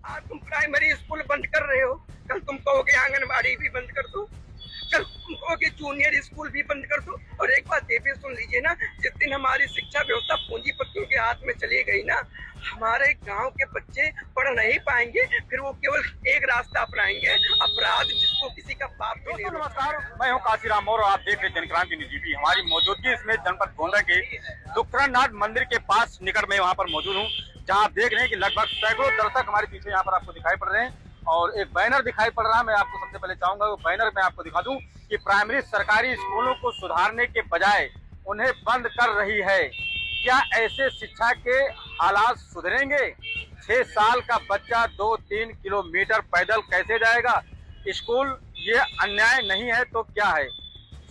आज तुम primary school बंद कर रहे हो, कल तुम कहोगे आंगनबाड़ी भी बंद कर दो, कल तुम कहोगे जूनियर स्कूल भी बंद कर दो। और एक बात ये भी सुन लीजिए ना, जिस दिन हमारी शिक्षा व्यवस्था पूंजीपतियों के हाथ में चली गई ना, हमारे गांव के बच्चे पढ़ नहीं पाएंगे, फिर वो केवल एक रास्ता अपनाएंगे, अपराध, जिसको किसी का बाप भी नहीं। नमस्कार, मैं हूं काशीराम मौर्य और आप देख रहे हैं जनक्रांति न्यूज़ टीवी। हमारी मौजूदगी इसमें जनपद गोंडा के दुखरानाथ मंदिर के पास निकट में वहां पर मौजूद हूं, जहां आप देख रहे हैं कि लगभग सैकड़ों दर्शक हमारे पीछे यहाँ पर आपको दिखाई पड़ रहे हैं और एक बैनर दिखाई पड़ रहा है। मैं आपको सबसे पहले चाहूंगा वो बैनर मैं आपको दिखा दूं कि प्राइमरी सरकारी स्कूलों को सुधारने के बजाय उन्हें बंद कर रही है। क्या ऐसे शिक्षा के हालात सुधरेंगे? 6 साल का बच्चा 2-3 किलोमीटर पैदल कैसे जाएगा स्कूल? ये अन्याय नहीं है तो क्या है?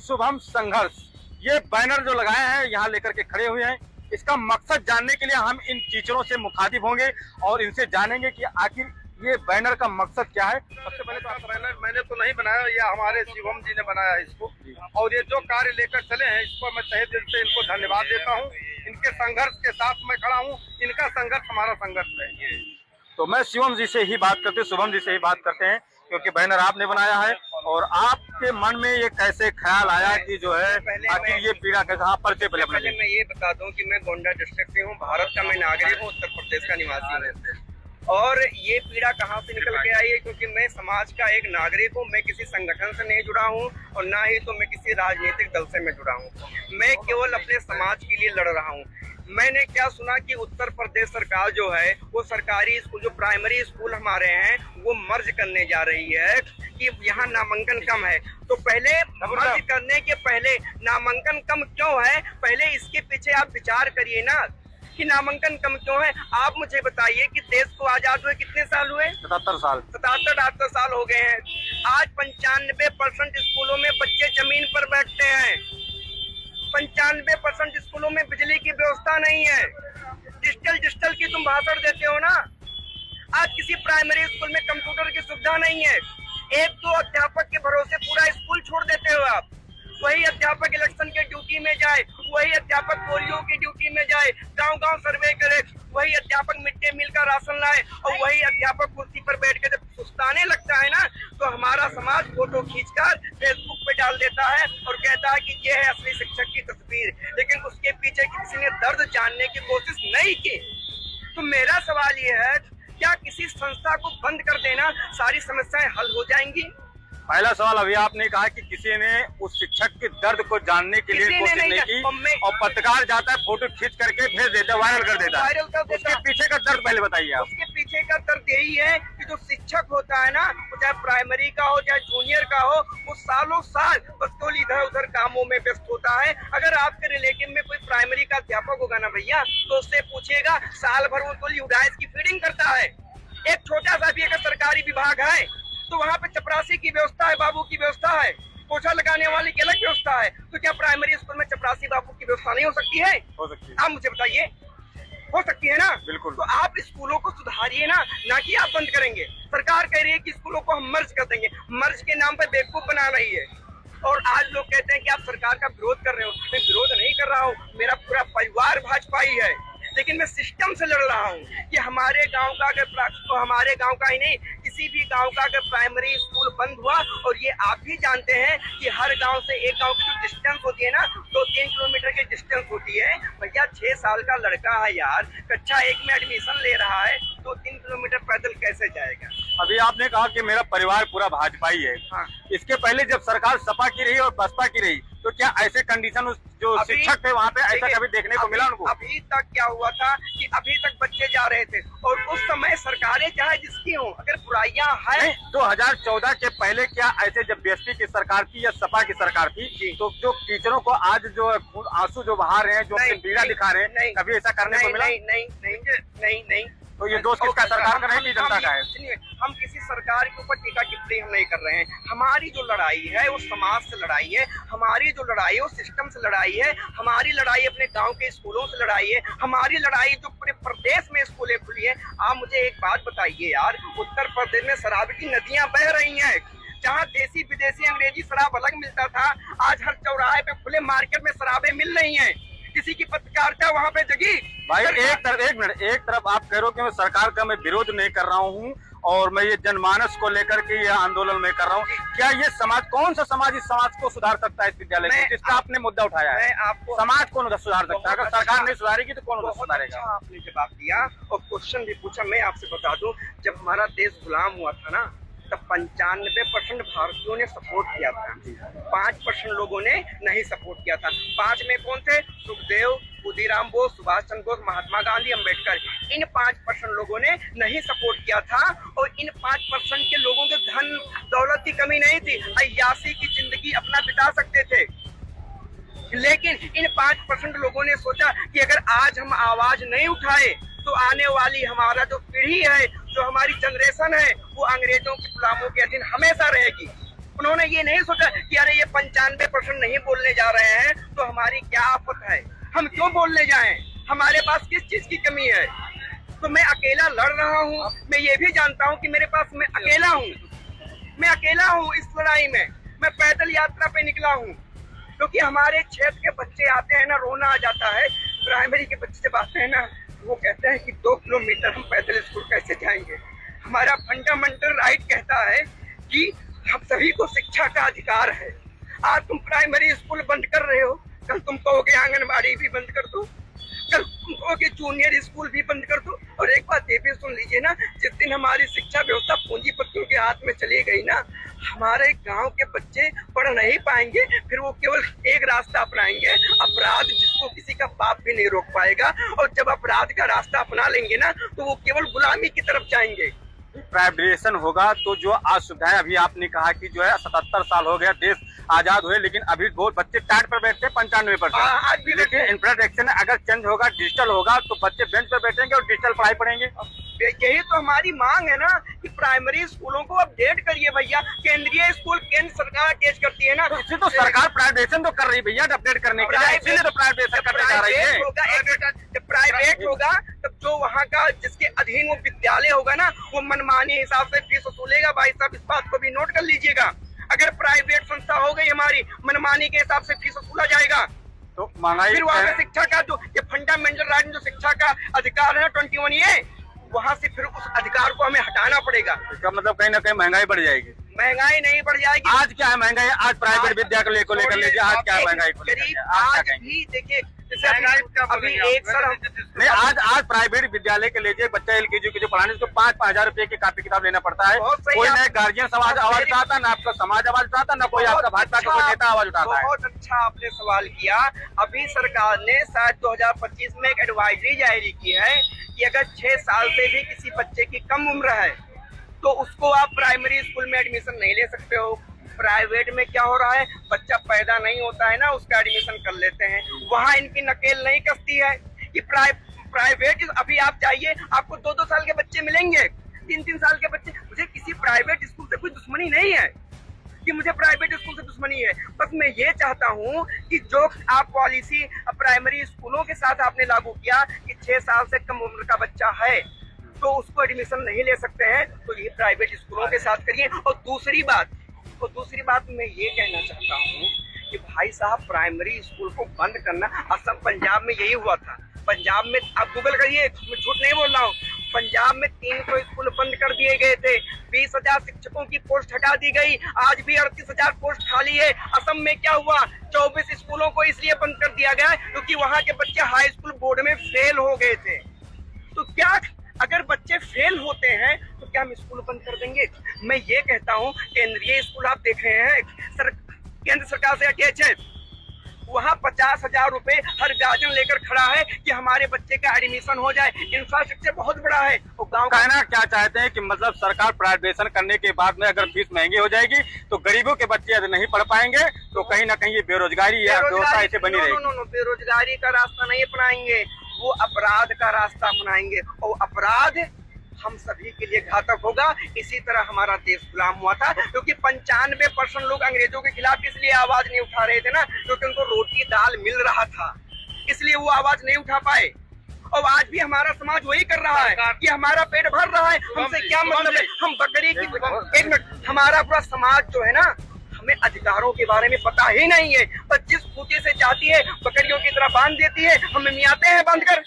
शुभम संघर्ष, ये बैनर जो लगाए हैं यहाँ लेकर के खड़े हुए हैं, इसका मकसद जानने के लिए हम इन टीचरों से मुखातिब होंगे और इनसे जानेंगे कि आखिर ये बैनर का मकसद क्या है। सबसे पहले तो बैनर मैंने तो नहीं बनाया, ये हमारे शिवम जी ने बनाया है इसको, और ये जो कार्य लेकर चले हैं इसको मैं तहे दिल से इनको धन्यवाद देता हूँ। इनके संघर्ष के साथ मैं खड़ा हूँ, इनका संघर्ष हमारा संघर्ष है। तो मैं शिवम जी से ही बात करते, शुभम जी से ही बात करते हैं, क्योंकि बैनर आपने बनाया है और आपके मन में ये कैसे ख्याल आया कि जो है आखिर ये पीड़ा कैसे? हाँ, परिचय पहले मैं ये बता दूं कि मैं गोंडा डिस्ट्रिक्ट से हूँ, भारत का मैं नागरिक हूँ, उत्तर प्रदेश का निवासी हूँ। और ये पीड़ा कहाँ से निकल के आई है? क्योंकि मैं समाज का एक नागरिक हूँ, मैं किसी संगठन से नहीं जुड़ा हूँ और ना ही तो मैं किसी राजनीतिक दल से मैं जुड़ा हूँ। मैं केवल अपने समाज के लिए लड़ रहा हूँ। मैंने क्या सुना कि उत्तर प्रदेश सरकार जो है वो सरकारी स्कूल, जो प्राइमरी स्कूल हमारे हैं, वो मर्ज करने जा रही है कि यहाँ नामांकन कम है। तो पहले मर्ज करने के पहले नामांकन कम क्यों है, पहले इसके पीछे आप विचार करिए ना कि नामांकन कम क्यों है। आप मुझे बताइए कि देश को आजाद हुए कितने साल हुए? 77 साल। 77-78 साल हो गए हैं। आज 95% स्कूलों में बच्चे जमीन पर बैठते हैं, 95% स्कूलों में बिजली की व्यवस्था नहीं है। डिजिटल की तुम भाषण देते हो ना, आज किसी प्राइमरी स्कूल में कंप्यूटर की सुविधा नहीं है। 1-2 अध्यापक के भरोसे पूरा स्कूल छोड़ देते हो आप। वही अध्यापक इलेक्शन के ड्यूटी में जाए, वही अध्यापक पोलियो की ड्यूटी में जाए, गांव-गांव सर्वे करे, वही अध्यापक मिड डे मील का राशन लाए और वही अध्यापक कुर्सी पर बैठ के जब सुस्ताने लगता है ना, तो हमारा समाज फोटो खींचकर फेसबुक पे डाल देता है और कहता है कि ये है असली शिक्षक की तस्वीर, लेकिन उसके पीछे किसी ने दर्द जानने की कोशिश नहीं की। तो मेरा सवाल ये है, क्या किसी संस्था को बंद कर देना सारी समस्याएं हल हो जाएंगी? पहला सवाल, अभी आपने कहा कि किसी ने उस शिक्षक के दर्द को जानने के लिए कोशिश नहीं की और पत्रकार जाता है फोटो खींच करके भेज देता है, वायरल कर देता है। उसके पीछे का दर्द पहले बताइए आप। उसके पीछे का दर्द यही है कि जो शिक्षक होता है ना, वो चाहे प्राइमरी का हो चाहे जूनियर का हो, वो सालों साल बस तो इधर उधर कामों में व्यस्त होता है। अगर आपके रिलेटिव में कोई प्राइमरी का अध्यापक होगा ना भैया, तो उससे पूछेगा, साल भर वो तो यूडाइस की फीडिंग करता है। एक छोटा सा भी अगर सरकारी विभाग है तो वहाँ पे चपरासी की व्यवस्था है, बाबू की व्यवस्था है, पोछा लगाने वाले की अलग व्यवस्था है। तो क्या प्राइमरी स्कूल में चपरासी बाबू की व्यवस्था नहीं हो सकती है? हो सकती है। आप मुझे बताइए, हो सकती है ना? बिल्कुल। तो आप स्कूलों को सुधारिए ना कि आप बंद करेंगे। सरकार कह रही है कि स्कूलों को हम मर्ज कर देंगे, मर्ज के नाम पर बेवकूफ बना रही है। और आज लोग कहते हैं कि आप सरकार का विरोध कर रहे हो। मैं विरोध नहीं कर रहा हूँ, मेरा पूरा परिवार भाजपाई है, लेकिन मैं सिस्टम से लड़ रहा हूँ कि हमारे गांव का अगर, तो हमारे गांव का ही नहीं, किसी भी गांव का अगर प्राइमरी स्कूल बंद हुआ, और ये आप भी जानते हैं कि हर गांव से एक गांव की जो डिस्टेंस होती है ना, 2-3 किलोमीटर की डिस्टेंस होती है। भैया 6 साल का लड़का है यार, कक्षा 1 में एडमिशन ले रहा है, 2-3 किलोमीटर पैदल कैसे जाएगा? अभी आपने कहा कि मेरा परिवार पूरा भाजपाई है। हाँ। इसके पहले जब सरकार सपा की रही और बसपा की रही, तो क्या ऐसे कंडीशन जो शिक्षक थे वहाँ पे ऐसा कभी देखने को मिला उनको? अभी तक क्या हुआ था कि अभी तक बच्चे जा रहे थे, और उस समय सरकारें चाहे जिसकी हो, अगर बुराइयां है। 2014 के पहले क्या ऐसे जब बीएसपी की सरकार थी या सपा की सरकार थी, तो जो टीचरों को आज जो आंसू जो बहा रहे हैं, जो अपनी पीड़ा दिखा रहे हैं, कभी ऐसा करने को मिला? नहीं। तो ये दोष किसका, सरकार का नहीं, जनता का है? हम किसी सरकार के ऊपर टीका टिप्पणी हम नहीं कर रहे हैं। हमारी जो लड़ाई है वो समाज से लड़ाई है, हमारी जो लड़ाई है वो सिस्टम से लड़ाई है, हमारी लड़ाई अपने गांव के स्कूलों से लड़ाई है, हमारी लड़ाई जो पूरे प्रदेश में स्कूलें खुली है। आप मुझे एक बात बताइए यार, उत्तर प्रदेश में शराब की नदियां बह रही हैं। जहाँ देसी विदेशी अंग्रेजी शराब अलग मिलता था, आज हर चौराहे पे खुले मार्केट में शराबें मिल रही हैं। किसी की पत्रकारिता वहाँ पे जगी? भाई एक तरफ आप कह रहे हो कि मैं सरकार का मैं विरोध नहीं कर रहा हूँ और मैं ये जनमानस को लेकर के ये आंदोलन में कर रहा हूँ, क्या ये समाज, कौन सा समाज इस समाज को सुधार सकता है इस विद्यालय को जिसका आपने मुद्दा उठाया है? आपको समाज कौन सुधार सकता है? अगर सरकार नहीं सुधारेगी तो कौन सुधारेगा? अच्छा आपने जवाब दिया और क्वेश्चन भी पूछा। मैं आपसे बता दूं, जब हमारा देश गुलाम हुआ था ना, तब 95% भारतीयों ने सपोर्ट किया था, 5% लोगों ने नहीं सपोर्ट किया था। 5 में कौन थे? सुखदेव, खुदीराम बोस, सुभाष चंद्र बोस, महात्मा गांधी, अम्बेडकर। इन 5% लोगों ने नहीं सपोर्ट किया था और इन 5% के लोगों के धन दौलत की कमी नहीं थी, अय्याशी की जिंदगी अपना बिता सकते थे। लेकिन इन 5% लोगों ने सोचा कि अगर आज हम आवाज नहीं उठाए तो आने वाली हमारा जो पीढ़ी है, जो हमारी जनरेशन है, वो अंग्रेजों के गुलामों के अधीन हमेशा रहेगी। उन्होंने ये नहीं सोचा कि अरे ये 95% नहीं बोलने जा रहे हैं तो हमारी क्या आफत है, हम क्यों बोलने जाएं, हमारे पास किस चीज की कमी है। तो मैं अकेला लड़ रहा हूँ, मैं ये भी जानता हूँ कि मेरे पास मैं अकेला हूँ इस लड़ाई में। मैं पैदल यात्रा पे निकला हूँ क्योंकि हमारे क्षेत्र के बच्चे आते हैं ना, रोना आ जाता है। प्राइमरी के बच्चे जब आते हैं ना, वो कहते हैं कि 2 किलोमीटर हम पैदल स्कूल कैसे जाएंगे। हमारा फंडामेंटल राइट कहता है कि हम सभी को शिक्षा का अधिकार है। आज तुम प्राइमरी स्कूल बंद कर रहे हो, कल तुम कहोगे आंगनबाड़ी भी बंद कर दो, कल तुम कहोगे जूनियर स्कूल भी बंद कर दो। और एक बात ये भी सुन लीजिए ना, जिस दिन हमारी शिक्षा व्यवस्था पूंजीपतियों के हाथ में चली गई ना, हमारे गांव के बच्चे पढ़ नहीं पाएंगे। फिर वो केवल एक रास्ता अपनाएंगे, अपराध, जिसको किसी का बाप भी नहीं रोक पाएगा। और जब अपराध का रास्ता अपना लेंगे ना, तो वो केवल गुलामी की तरफ जाएंगे। प्राइवेटाइजेशन होगा तो जो आज सुविधाएं, अभी आपने कहा कि जो है 77 साल हो गया देश आजाद हुए, लेकिन अभी बहुत बच्चे टाट पर बैठते हैं 95%। लेकिन इंफ्रास्ट्रक्चर अगर चेंज होगा, डिजिटल होगा, तो बच्चे बेंच पर बैठेंगे और डिजिटल पढ़ाई पढ़ेंगे। यही तो हमारी मांग है ना कि प्राइमरी स्कूलों को अपडेट करिए भैया। केंद्रीय स्कूल केंद्र सरकार अटैच करती है ना, तो इससे तो सरकार प्राइवेटाइजेशन तो कर रही है भैया, अपडेट करने के लिए, इसीलिए तो प्राइवेटाइजेशन करने जा रही है। जब प्राइवेट होगा तब जो वहाँ का जिसके अधीन वो विद्यालय होगा ना, वो मनमानी हिसाब से फीस वसूलेगा। भाई साहब, इस बात को भी नोट कर लीजिएगा। अगर प्राइवेट संस्था हो गई हमारी, मनमानी के हिसाब से फीस वसूला जाएगा, तो महंगाई फिर वहाँ पे शिक्षा का जो ये फंडामेंटल राइट, जो शिक्षा का अधिकार है ना 21A, वहाँ से फिर उस अधिकार को हमें हटाना पड़ेगा। इसका मतलब कहीं ना कहीं महंगाई बढ़ जाएगी। महंगाई नहीं बढ़ जाएगी। आज क्या है महंगाई? आज प्राइवेट विद्यालय को लेकर लीजिए, आज क्या है महंगाई को लेकर? आज भी देखिए, अभी एक सर नहीं, आज प्राइवेट विद्यालय के लीजिए, बच्चा LKG के जो पढ़ाने उसको 5-5 हजार रुपए की कॉपी किताब लेना पड़ता है। कोई ना गार्जियन आवाज उठाता, ना आपका समाज आवाज उठाता, ना कोई आपका भाजपा का कोई नेता आवाज उठाता है। बहुत अच्छा आपने सवाल किया। अभी सरकार ने शायद 2025 में एक एडवाइजरी जारी की है कि अगर 6 साल से भी किसी बच्चे की कम उम्र है तो उसको आप प्राइमरी स्कूल में एडमिशन नहीं ले सकते हो। प्राइवेट में क्या हो रहा है, बच्चा पैदा नहीं होता है ना, उसका एडमिशन कर लेते हैं। वहाँ इनकी नकेल नहीं कसती है कि प्राइवेट, अभी आप जाइए, आपको 2-2 साल के बच्चे मिलेंगे, 3-3 साल के बच्चे। मुझे किसी प्राइवेट स्कूल से कोई दुश्मनी नहीं है कि मुझे प्राइवेट स्कूल से दुश्मनी है। बस मैं ये चाहता हूँ कि जो आप पॉलिसी प्राइमरी स्कूलों के साथ आपने लागू किया कि 6 साल से कम उम्र का बच्चा है तो उसको एडमिशन नहीं ले सकते हैं, तो ये प्राइवेट स्कूलों के साथ करिए। और दूसरी बात मैं ये कहना चाहता हूँ कि भाई साहब, प्राइमरी स्कूल को बंद करना, असम, पंजाब में यही हुआ था। पंजाब में आप गूगल करिए, मैं झूठ नहीं बोल रहा हूँ, पंजाब में 300 स्कूल बंद कर दिए गए थे, 20,000 शिक्षकों की पोस्ट हटा दी गई, आज भी 38,000 पोस्ट खाली है। असम में क्या हुआ, 24 स्कूलों को इसलिए बंद कर दिया गया क्योंकि वहाँ के बच्चे हाई स्कूल बोर्ड में फेल हो गए थे। तो क्या अगर बच्चे फेल होते हैं तो क्या हम स्कूल बंद कर देंगे? मैं ये कहता हूँ, केंद्रीय स्कूल आप देख रहे हैं, केंद्र सरकार से अटैच है, वहाँ 50,000 रुपए हर गार्जियन लेकर खड़ा है कि हमारे बच्चे का एडमिशन हो जाए। इंफ्रास्ट्रक्चर बहुत बड़ा है। और गाँव कहना क्या चाहते हैं कि मतलब सरकार प्राइवेटाइजेशन करने के बाद में अगर फीस महंगी हो जाएगी तो गरीबों के बच्चे यदि नहीं पढ़ पाएंगे तो कहीं ना कहीं ये बेरोजगारी या व्यवस्था ऐसे बनी रहेगी। बेरोजगारी का रास्ता नहीं अपनाएंगे, वो अपराध का रास्ता अपनाएंगे और अपराध हम सभी के लिए घातक होगा। इसी तरह हमारा देश गुलाम हुआ था क्योंकि 95% लोग अंग्रेजों के खिलाफ इसलिए आवाज नहीं उठा रहे थे ना, क्योंकि उनको रोटी दाल मिल रहा था, इसलिए वो आवाज नहीं उठा पाए। और आज भी हमारा समाज वही कर रहा है कि हमारा पेट भर रहा है, हमसे क्या मतलब है, हम बकरी की। एक मिनट, हमारा पूरा समाज जो है ना, हमें अधिकारों के बारे में पता ही नहीं है। और जिस बूते से चाहती है, बकरियों की तरह बांध देती है, हम मियाते हैं बांध कर।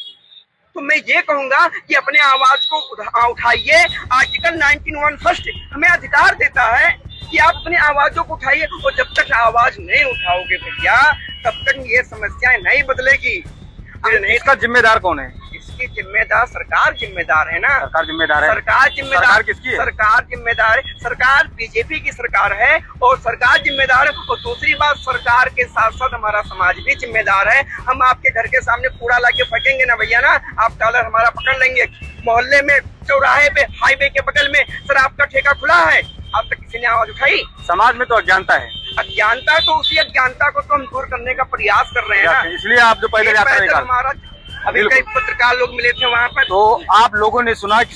तो मैं ये कहूंगा कि अपने आवाज को उठाइए। आर्टिकल 19(1) फर्स्ट हमें अधिकार देता है कि आप अपनी आवाजों को उठाइए, और जब तक आवाज नहीं उठाओगे भैया तब तक ये समस्याएं नहीं बदलेगी। इसका जिम्मेदार कौन है? इसकी जिम्मेदार सरकार जिम्मेदार है ना। सरकार जिम्मेदार है। सरकार जिम्मेदार। सरकार किसकी है? सरकार जिम्मेदार है। सरकार बीजेपी की सरकार है और सरकार जिम्मेदार है। और दूसरी बात, सरकार के साथ साथ हमारा समाज भी जिम्मेदार है। हम आपके घर के सामने कूड़ा लाके फेंकेंगे ना भैया ना, आप कॉलर हमारा पकड़ लेंगे। मोहल्ले में, चौराहे पे, हाईवे के बगल में शराब का ठेका खुला है, अब तक किसी ने आवाज उठाई? समाज में तो अज्ञानता है। अज्ञानता, तो उसी अज्ञानता को तो हम दूर करने का प्रयास कर रहे हैं ना। इसलिए आप जो पहले यात्रा निकाल, हमारा अभी कई पत्रकार लोग मिले थे वहाँ पर, तो आप लोगों ने सुना कि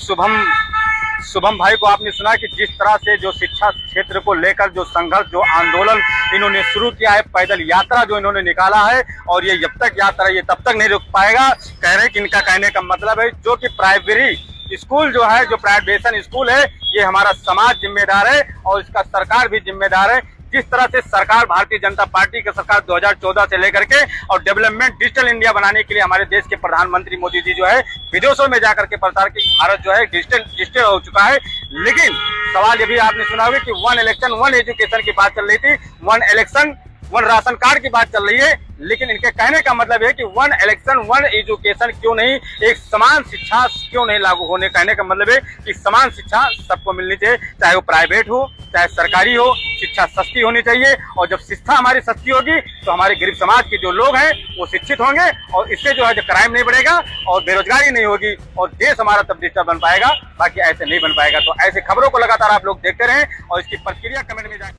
शुभम भाई को आपने सुना कि जिस तरह से जो शिक्षा क्षेत्र को लेकर जो संघर्ष, जो आंदोलन इन्होंने शुरू किया है, पैदल यात्रा जो इन्होंने निकाला है, और ये जब तक यात्रा ये तब तक नहीं रुक पाएगा। कह रहे कि इनका कहने का मतलब है जो कि प्राइमरी स्कूल जो है, जो प्राइवेशन स्कूल है, ये हमारा समाज जिम्मेदार है और इसका सरकार भी जिम्मेदार है। जिस तरह से सरकार, भारतीय जनता पार्टी की सरकार 2014 से लेकर के और डेवलपमेंट डिजिटल इंडिया बनाने के लिए हमारे देश के प्रधानमंत्री मोदी जी जो है विदेशों में जाकर के प्रचार की भारत जो है डिजिटल हो चुका है। लेकिन सवाल ये भी आपने सुना होगा कि 1 इलेक्शन 1 एजुकेशन की बात चल रही थी, 1 इलेक्शन 1 राशन कार्ड की बात चल रही है। लेकिन इनके कहने का मतलब है कि 1 इलेक्शन 1 एजुकेशन क्यों नहीं, एक समान शिक्षा क्यों नहीं लागू होने, कहने का मतलब है कि समान शिक्षा सबको मिलनी चाहिए, चाहे वो प्राइवेट हो चाहे सरकारी हो, शिक्षा सस्ती होनी चाहिए। और जब शिक्षा हमारी सस्ती होगी तो हमारे गरीब समाज के जो लोग हैं वो शिक्षित होंगे और इससे जो है जो क्राइम नहीं बढ़ेगा और बेरोजगारी नहीं होगी और देश हमारा तब डिजिटल बन पाएगा, बाकी ऐसे नहीं बन पाएगा। तो ऐसे खबरों को लगातार आप लोग देखते रहें और इसकी प्रतिक्रिया कमेंट में जाए।